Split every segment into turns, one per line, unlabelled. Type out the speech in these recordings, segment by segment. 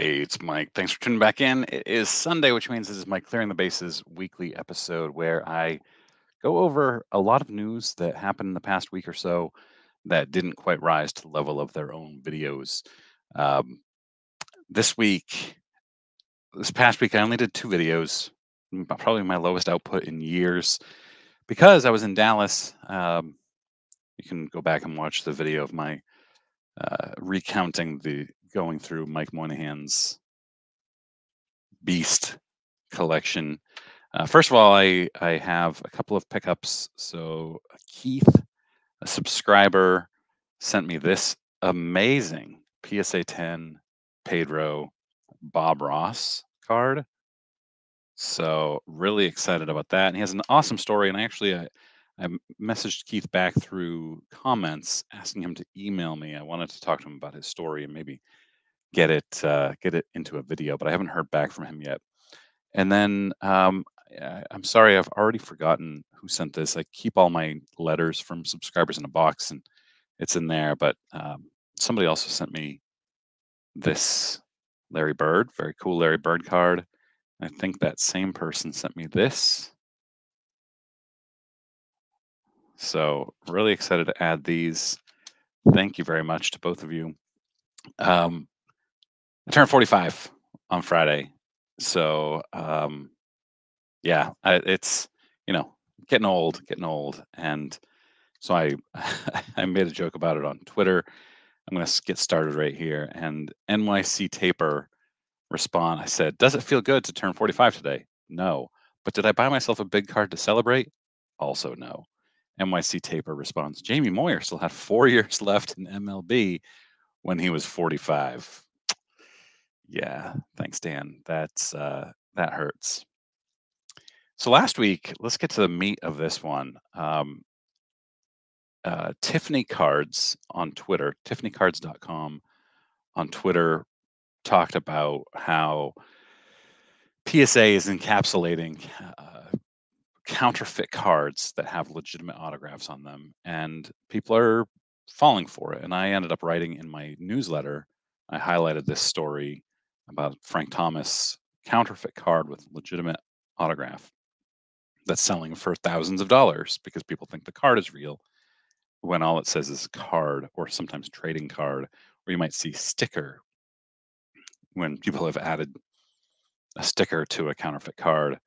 Hey, it's Mike. Thanks for tuning back in. It is Sunday, which means this is my Clearing the Bases weekly episode where I go over a lot of news that happened in the past week or so that didn't quite rise to the level of their own videos. Um, this week, this past week, I only did two videos, probably my lowest output in years because I was in Dallas. You can go back and watch the video of my recounting the going through Mike Moynihan's Beast collection. First of all, I have a couple of pickups. So Keith, a subscriber, sent me this amazing PSA 10 Pedro Bob Ross card. So really excited about that. And he has an awesome story. And I messaged Keith back through comments asking him to email me. I wanted to talk to him about his story and maybe get it into a video, but I haven't heard back from him yet. And then I'm sorry, I've already forgotten who sent this. I keep all my letters from subscribers in a box, and it's in there. But somebody also sent me this Larry Bird, very cool Larry Bird card. I think that same person sent me this. So really excited to add these. Thank you very much to both of you. I turned 45 on Friday, so yeah, it's getting old, and so I I made a joke about it on Twitter. I'm gonna get started right here, and NYC Taper respond. I said, "Does it feel good to turn 45 today? No, but did I buy myself a big card to celebrate? Also no." NYC Taper responds, "Jamie Moyer still had 4 years left in MLB when he was 45." Yeah, thanks, Dan. That hurts. So last week, let's get to the meat of this one. Tiffany Cards on Twitter, tiffanycards.com on Twitter talked about how PSA is encapsulating counterfeit cards that have legitimate autographs on them, and people are falling for it. And I ended up writing in my newsletter, I highlighted this story about Frank Thomas counterfeit card with legitimate autograph that's selling for thousands of dollars because people think the card is real when all it says is card or sometimes trading card, or you might see sticker when people have added a sticker to a counterfeit card.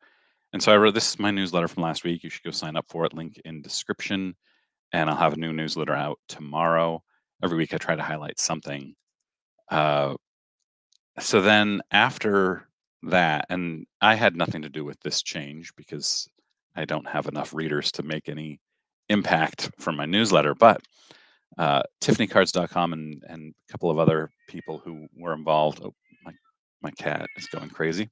And so I wrote, this is my newsletter from last week. You should go sign up for it. Link in description. And I'll have a new newsletter out tomorrow. Every week I try to highlight something. Uh, so then after that, and I had nothing to do with this change because I don't have enough readers to make any impact from my newsletter, but tiffanycards.com and a couple of other people who were involved. Oh, my cat is going crazy.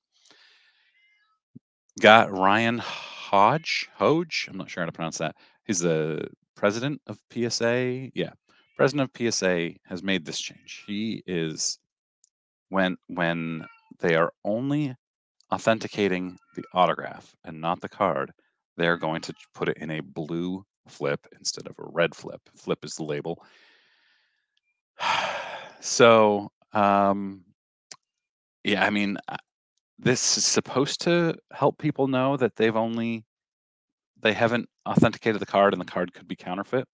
Got Ryan Hodge. I'm not sure how to pronounce that. He's the president of PSA. Yeah, president of PSA has made this change. He is when they are only authenticating the autograph and not the card, they're going to put it in a blue flip instead of a red flip. Flip is the label. So, yeah, I mean, this is supposed to help people know that they haven't authenticated the card and the card could be counterfeit.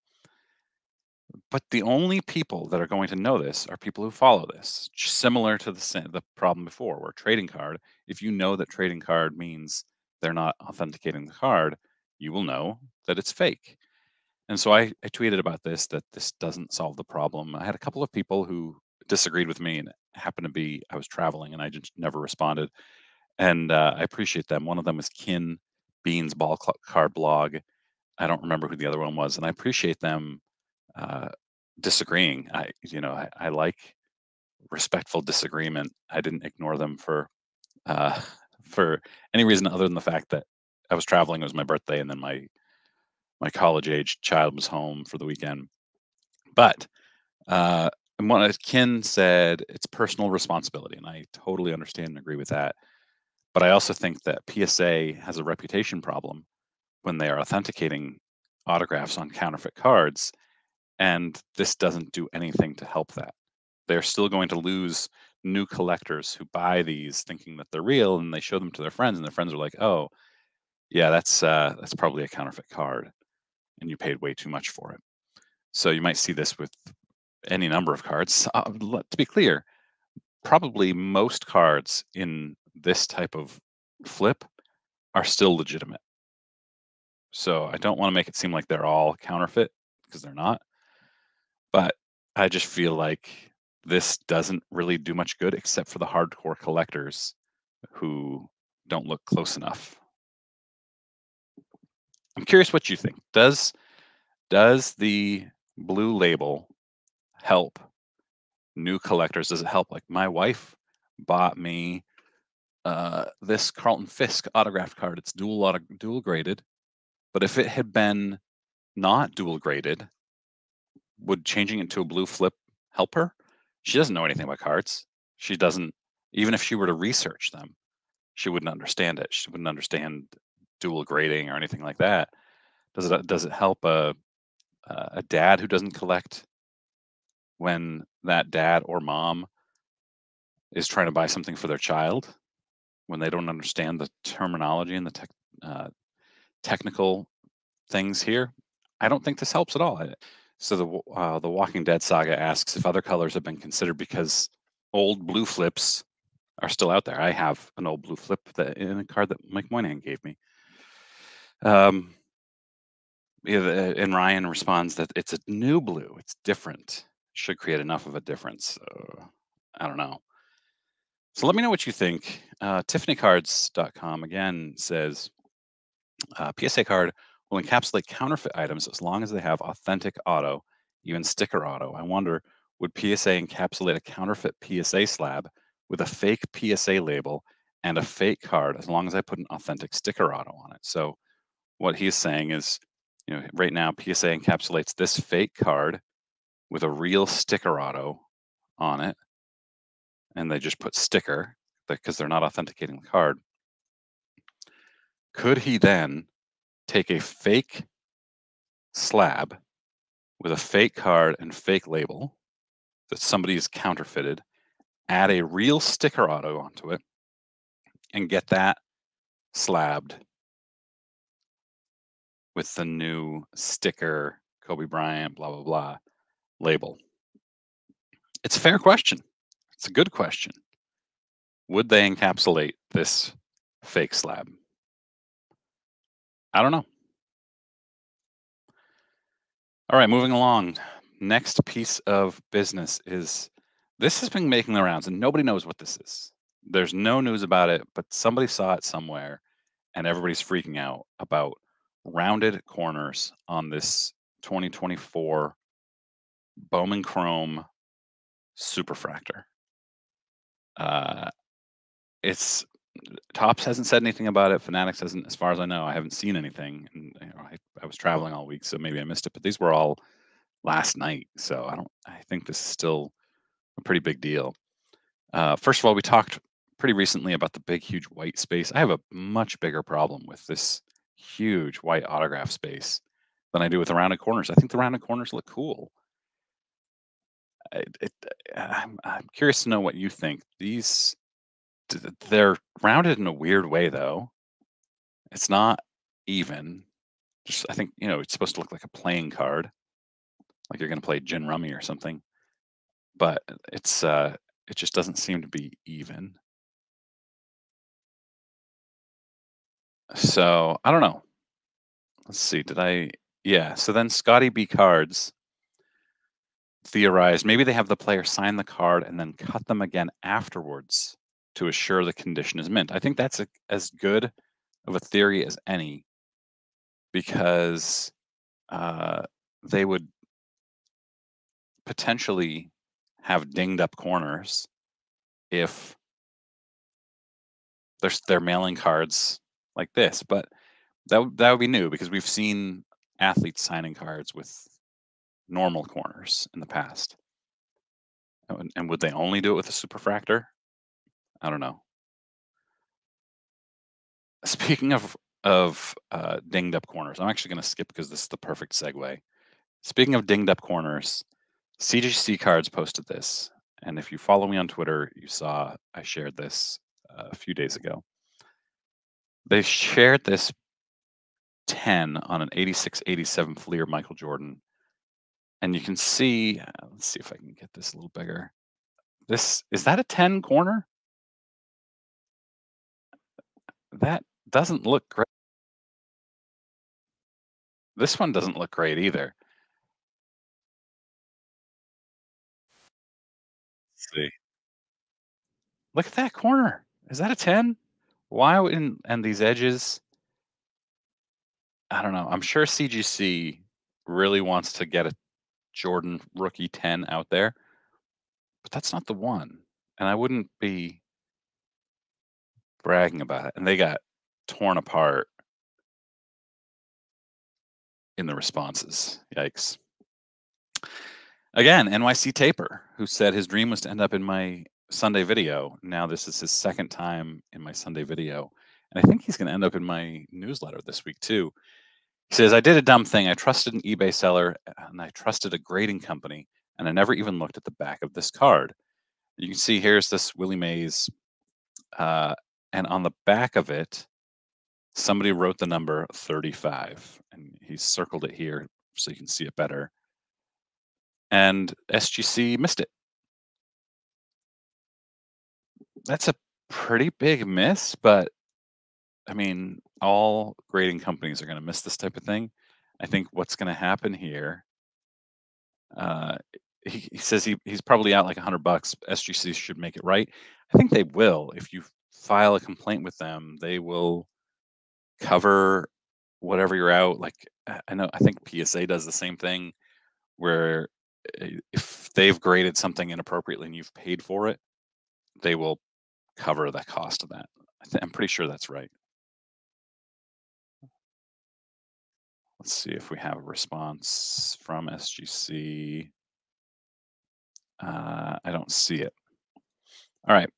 But the only people that are going to know this are people who follow this. Similar to the problem before, where trading card, if you know that trading card means they're not authenticating the card, you will know that it's fake. And so I tweeted about this, that this doesn't solve the problem. I had a couple of people who disagreed with me, and it happened to be I was traveling and I just never responded. And I appreciate them. One of them was Kin Beans Card Blog. I don't remember who the other one was, and I appreciate them uh, disagreeing. I like respectful disagreement. I didn't ignore them uh, for any reason other than the fact that I was traveling. It was my birthday, and then my college age child was home for the weekend. But and what Ken said, it's personal responsibility, and I totally understand and agree with that. But I also think that PSA has a reputation problem when they are authenticating autographs on counterfeit cards, and this doesn't do anything to help that. They're still going to lose new collectors who buy these thinking that they're real, and they show them to their friends, and their friends are like, "Oh, yeah, that's probably a counterfeit card, and you paid way too much for it." So you might see this with any number of cards. To be clear, probably most cards in this type of flip are still legitimate. So I don't want to make it seem like they're all counterfeit because they're not. But I just feel like this doesn't really do much good except for the hardcore collectors who don't look close enough. I'm curious what you think. Does the blue label help new collectors? Does it help? Like my wife bought me this Carlton Fisk autographed card. It's dual graded, but if it had been not dual graded, would changing it to a blue flip help her? She doesn't know anything about cards. She doesn't, even if she were to research them, she wouldn't understand it. She wouldn't understand dual grading or anything like that. Does it help a dad who doesn't collect when that dad or mom is trying to buy something for their child when they don't understand the terminology and the technical things here? I don't think this helps at all. So the Walking Dead saga asks if other colors have been considered because old blue flips are still out there. I have an old blue flip in a card that Mike Moynihan gave me. Yeah, and Ryan responds that it's a new blue. It's different. Should create enough of a difference. So, I don't know. So let me know what you think. TiffanyCards.com again says PSA card will encapsulate counterfeit items as long as they have authentic auto, even sticker auto. I wonder, would PSA encapsulate a counterfeit PSA slab with a fake PSA label and a fake card as long as I put an authentic sticker auto on it? So what he's saying is, right now PSA encapsulates this fake card with a real sticker auto on it, and they just put sticker because they're not authenticating the card. Could he then take a fake slab with a fake card and fake label that somebody's counterfeited, add a real sticker auto onto it, and get that slabbed with the new sticker, Kobe Bryant, blah, blah, blah label? It's a fair question. It's a good question. Would they encapsulate this fake slab? I don't know. All right, moving along. Next piece of business is this has been making the rounds and nobody knows what this is. There's no news about it, but somebody saw it somewhere and everybody's freaking out about rounded corners on this 2024 Bowman Chrome Superfractor. It's Topps hasn't said anything about it. Fanatics hasn't, as far as I know. I haven't seen anything, and I was traveling all week, so maybe I missed it. But these were all last night, so I think this is still a pretty big deal. First of all, we talked pretty recently about the big, huge white space. I have a much bigger problem with this huge white autograph space than I do with the rounded corners. I think the rounded corners look cool. I'm curious to know what you think. They're rounded in a weird way, though. It's not even. Just I think it's supposed to look like a playing card, like you're going to play gin rummy or something. But it just doesn't seem to be even. So I don't know. Let's see. Did I? Yeah. So then Scotty B Cards theorized maybe they have the player sign the card and then cut them again afterwards to assure the condition is mint. I think that's as good of a theory as any because they would potentially have dinged up corners if they're mailing cards like this. But that would be new because we've seen athletes signing cards with normal corners in the past. And would they only do it with a superfractor? I don't know. Speaking of dinged up corners, I'm actually going to skip because this is the perfect segue. Speaking of dinged up corners, CGC Cards posted this, And if you follow me on Twitter, you saw I shared this a few days ago. They shared this 10 on an 86-87 Fleer Michael Jordan. And you can see, let's see if I can get this a little bigger. This is that a 10 corner? That doesn't look great. This one doesn't look great either. Let's see. Look at that corner. Is that a 10? Why wouldn't and these edges? I don't know. I'm sure CGC really wants to get a Jordan rookie 10 out there, but that's not the one. And I wouldn't be bragging about it. And they got torn apart in the responses. Yikes. Again, NYC Taper, who said his dream was to end up in my Sunday video. Now this is his second time in my Sunday video. And I think he's going to end up in my newsletter this week too. He says, I did a dumb thing. I trusted an eBay seller and I trusted a grading company, and I never even looked at the back of this card. You can see here's this Willie Mays, and on the back of it, somebody wrote the number 35, and he's circled it here so you can see it better. And SGC missed it. That's a pretty big miss, but I mean, all grading companies are going to miss this type of thing. I think what's going to happen here, uh, he says he's probably out like $100. SGC should make it right. I think they will. If you file a complaint with them, they will cover whatever you're out. Like I think PSA does the same thing, where if they've graded something inappropriately and you've paid for it, they will cover the cost of that. I'm pretty sure that's right. Let's see if we have a response from SGC. I don't see it. All right.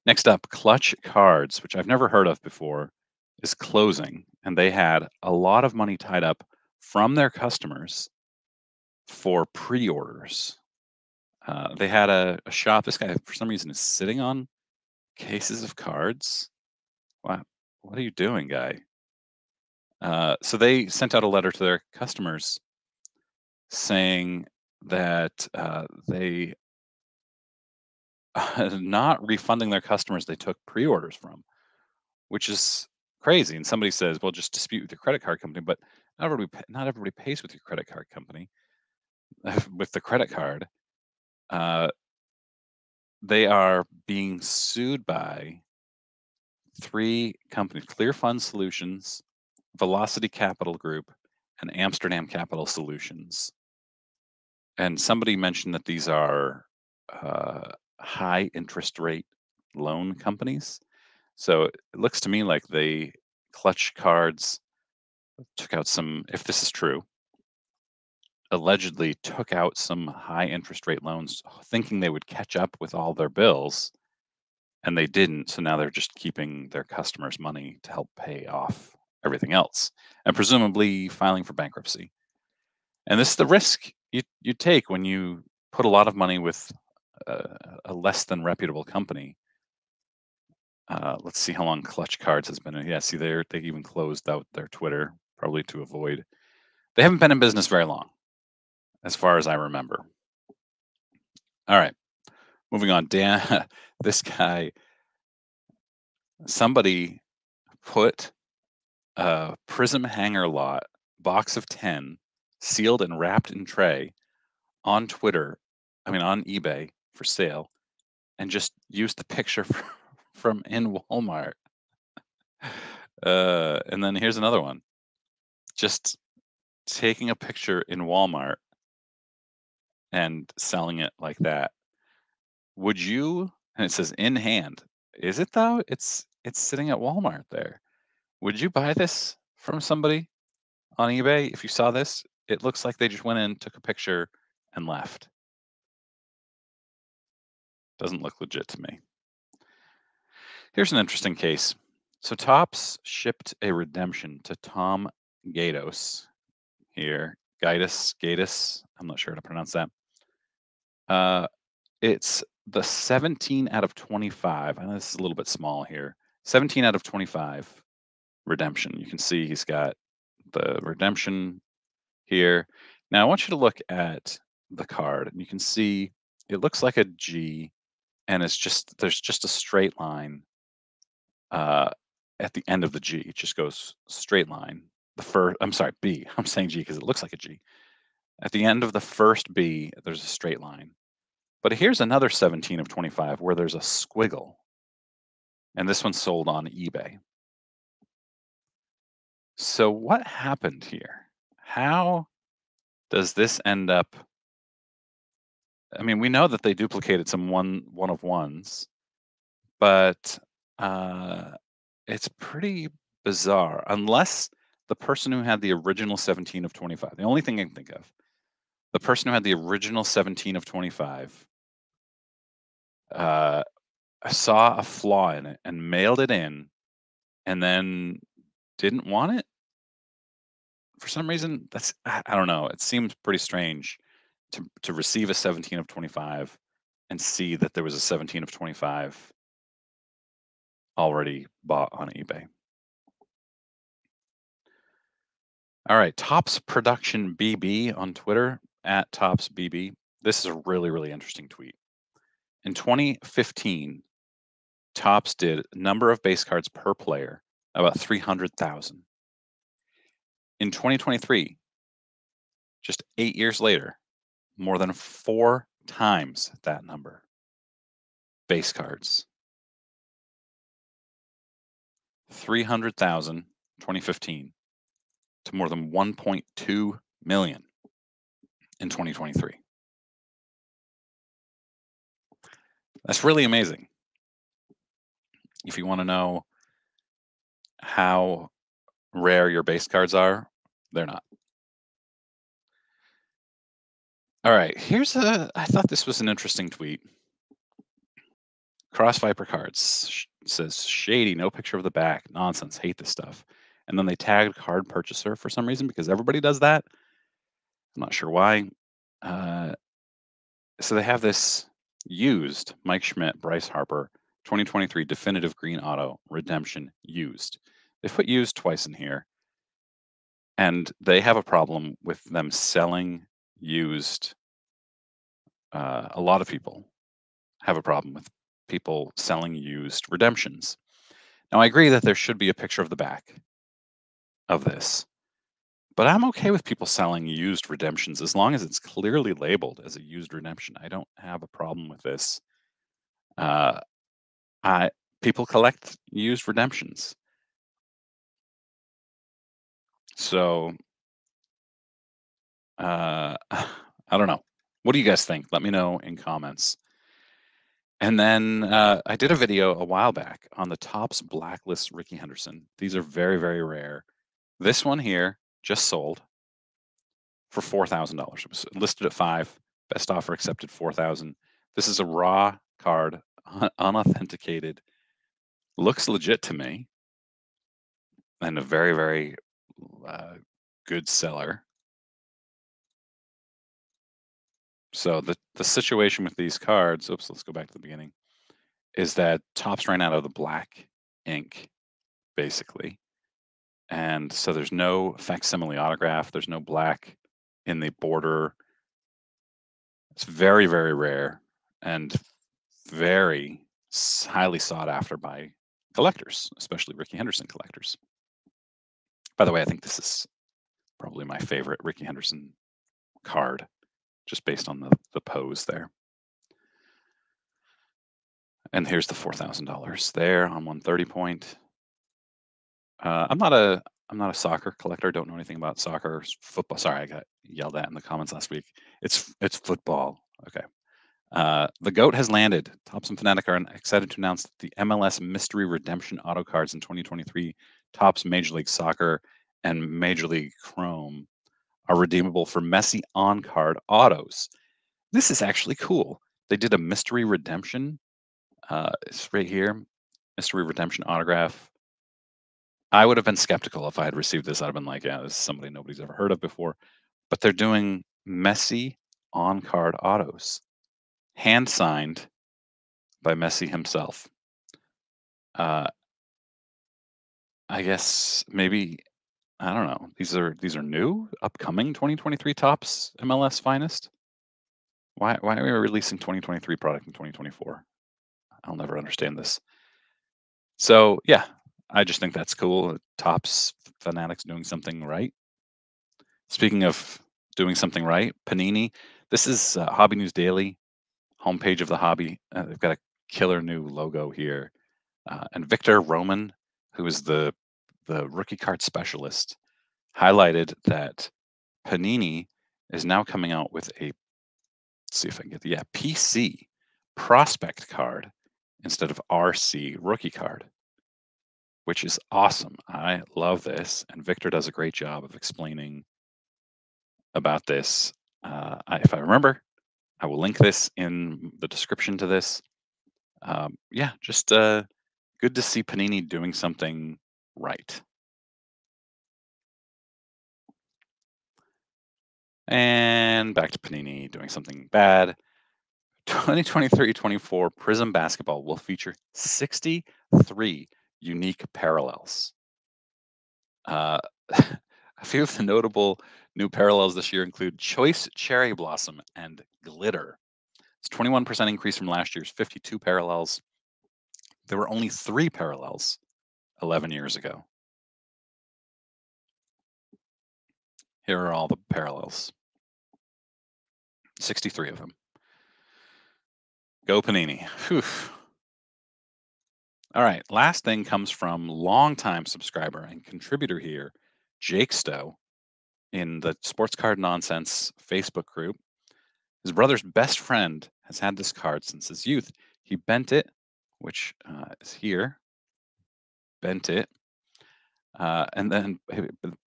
Next up, Clutch Cards, which I've never heard of before, is closing, and they had a lot of money tied up from their customers for pre-orders. They had a shop. This guy, for some reason, is sitting on cases of cards. Wow, what are you doing, guy? So they sent out a letter to their customers saying that they not refunding their customers they took pre-orders from, which is crazy. And somebody says, "Well, just dispute with your credit card company," but not everybody pays with your credit card company. With the credit card, uh, they are being sued by three companies: Clear Fund Solutions, Velocity Capital Group, and Amsterdam Capital Solutions. And somebody mentioned that these are high interest rate loan companies. So it looks to me like they Clutch Cards took out some, if this is true, allegedly took out some high interest rate loans thinking they would catch up with all their bills, and they didn't. So now they're just keeping their customers' money to help pay off everything else, and presumably filing for bankruptcy. And this is the risk you take when you put a lot of money with a less than reputable company. Let's see how long Clutch Cards has been. Yeah, see, they even closed out their Twitter, probably to avoid. They haven't been in business very long, as far as I remember. All right, moving on. Dan, this guy, somebody put a Prism hanger lot box of 10, sealed and wrapped in tray, on Twitter. I mean, on eBay for sale, and just used the picture from in Walmart. And then here's another one. Just taking a picture in Walmart and selling it like that. Would you? And it says in hand. Is it though? It's sitting at Walmart there. Would you buy this from somebody on eBay if you saw this? It looks like they just went in, took a picture, and left. Doesn't look legit to me. Here's an interesting case. So Topps shipped a redemption to Tom Gatos here. Gatus. I'm not sure how to pronounce that. It's the 17 out of 25, I know this is a little bit small here. 17 out of 25 redemption. You can see he's got the redemption here. Now I want you to look at the card, and you can see it looks like a G, and there's just a straight line uh, at the end of the G. It just goes straight line. I'm sorry, B. I'm saying G because it looks like a G. At the end of the first B, there's a straight line. But here's another 17 of 25 where there's a squiggle, and this one's sold on eBay. So what happened here? How does this end up? I mean, we know that they duplicated some one of ones, but uh, it's pretty bizarre. Unless the person who had the original 17 of 25, the only thing I can think of, the person who had the original 17 of 25 uh, saw a flaw in it and mailed it in, and then didn't want it for some reason. I don't know. It seems pretty strange to receive a 17 of 25 and see that there was a 17 of 25 already bought on eBay. All right, Tops Production BB on Twitter at Tops BB. This is a really, really interesting tweet. In 2015, Tops did number of base cards per player about 300,000. In 2023, just 8 years later, more than 4 times that number. Base cards. 300,000 2015 to more than 1.2 million in 2023. That's really amazing. If you want to know how rare your base cards are, they're not. All right, I thought this was an interesting tweet. Cross Viper Cards says shady, no picture of the back, nonsense, hate this stuff. And then they tagged card purchaser for some reason because everybody does that. I'm not sure why. So they have this used Mike Schmidt, Bryce Harper, 2023 definitive green auto redemption used. They put used twice in here, and they have a problem with them selling used. A lot of people have a problem with people selling used redemptions. Now, I agree that there should be a picture of the back of this, but I'm okay with people selling used redemptions as long as it's clearly labeled as a used redemption. I don't have a problem with this. Uh, People collect used redemptions. So I don't know. What do you guys think? Let me know in comments. And then I did a video a while back on the Topps Blacklist Ricky Henderson. These are very, very rare. This one here just sold for $4,000. It was listed at $5,000. Best offer accepted $4,000. This is a raw card, unauthenticated. Looks legit to me, and a very, very good seller. So the situation with these cards, oops, let's go back to the beginning, is that Topps ran out of the black ink, basically. And so there's no facsimile autograph, there's no black in the border. It's very, very rare and very highly sought after by collectors, especially Ricky Henderson collectors. By the way, I think this is probably my favorite Ricky Henderson card, just based on the pose there. And here's the $4,000 there on 130 point. I'm not a soccer collector. Don't know anything about soccer, football. Sorry, I got yelled at in the comments last week. It's football. Okay. The GOAT has landed. Topps and Fnatic are excited to announce that the MLS Mystery Redemption Auto Cards in 2023 Topps Major League Soccer and Major League Chrome are redeemable for Messi on-card autos. This is actually cool. They did a mystery redemption. It's right here. Mystery redemption autograph. I would have been skeptical if I had received this. I'd have been like, yeah, this is somebody nobody's ever heard of before. But they're doing Messi on-card autos, hand signed by Messi himself. Uh, I guess maybe I don't know. These are new, upcoming 2023 tops MLS finest. Why are we releasing 2023 product in 2024? I'll never understand this. So yeah, I just think that's cool. Tops fanatics doing something right. Speaking of doing something right, Panini. This is Hobby News Daily homepage of the hobby. They've got a killer new logo here, and Victor Roman, who is the rookie card specialist, highlighted that Panini is now coming out with a, let's see if I can get the, yeah, PC prospect card instead of RC rookie card, which is awesome. I love this, and Victor does a great job of explaining about this. If I remember, I will link this in the description to this. Yeah, just good to see Panini doing something right. And back to Panini doing something bad. 2023-24 Prism Basketball will feature 63 unique parallels. Uh, a few of the notable new parallels this year include Choice Cherry Blossom and Glitter. It's 21% increase from last year's 52 parallels. There were only 3 parallels 11 years ago. Here are all the parallels. 63 of them. Go Panini. Whew. All right, last thing comes from longtime subscriber and contributor here, Jake Stowe, in the Sports Card Nonsense Facebook group. His brother's best friend has had this card since his youth. He bent it, which is here, bent it, and then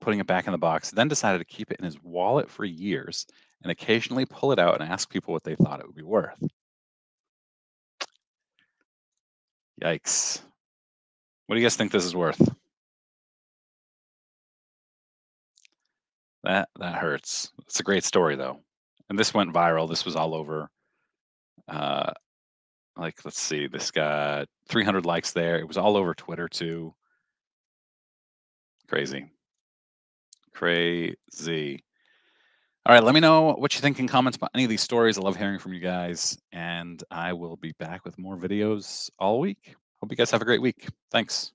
putting it back in the box, then decided to keep it in his wallet for years and occasionally pull it out and ask people what they thought it would be worth. Yikes. What do you guys think this is worth? That hurts. It's a great story though. And this went viral. This was all over. Uh, like, let's see, this got 300 likes there. It was all over Twitter too. Crazy. Crazy. All right, let me know what you think in comments about any of these stories. I love hearing from you guys, and I will be back with more videos all week. Hope you guys have a great week. Thanks.